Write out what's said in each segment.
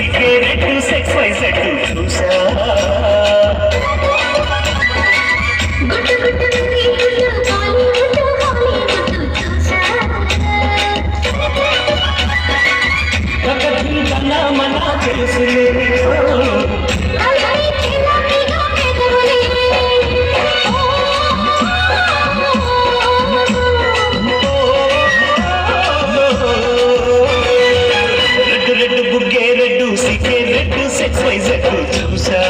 cigarette sex వైసెట్టు చూసా కన్నా మనా తెలుసులే సెక్స్ వైజెట్టు చూసా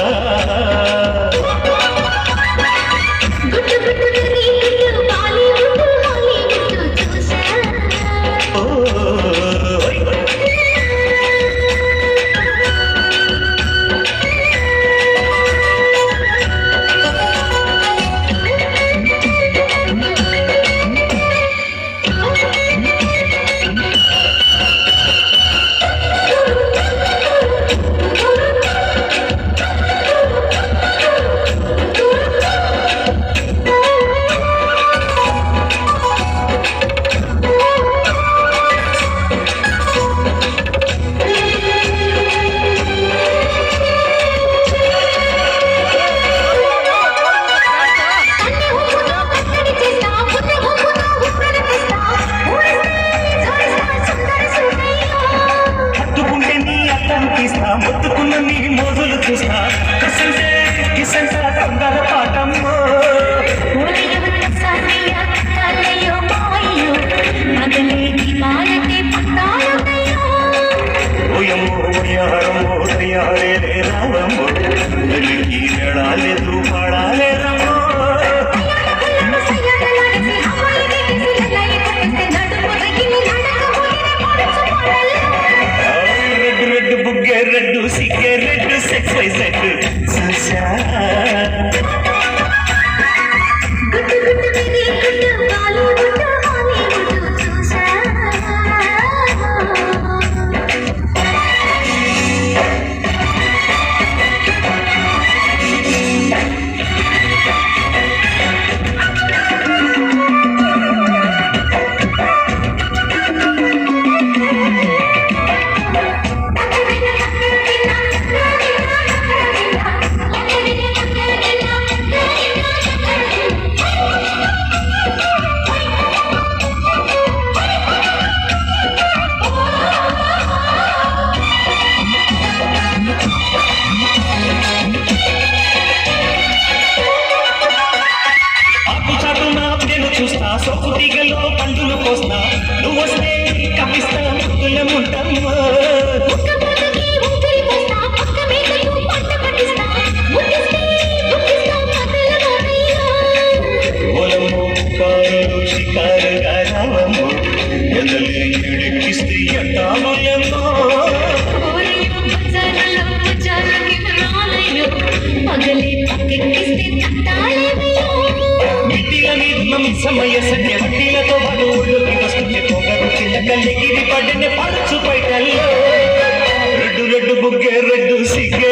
మొత్తుకున్న నీ మోజులు చూస్తా కిసంటే తొందర పాటమ్మో ఓయమ్మో తయారే రావమ్మో వెలికి ఎడాలేదు పాడాలే రమ్మో రెడ్డు సిగరెట్టు సెక్స్ వైజెట్టు చూసా చూస్తా సొక్కుటిగలో పండులు పోస్తా నువ్వు వస్తే కప్పిస్తా ముద్దులముంటమ్మా ఓలమ్మో కారు షికారుగా రావమ్మో ఎదలే ఎడికిస్తే ఎట్టాములమ్మో సమయ సత్య వడ్డీలతో పాటు ఊళ్ళోకి వస్తుంటే పొగరు చిన్నకల్లి గిరి పడిన పడుచు పైటల్లో రెడ్డు బుగ్గే రెడ్డు సిగ్గే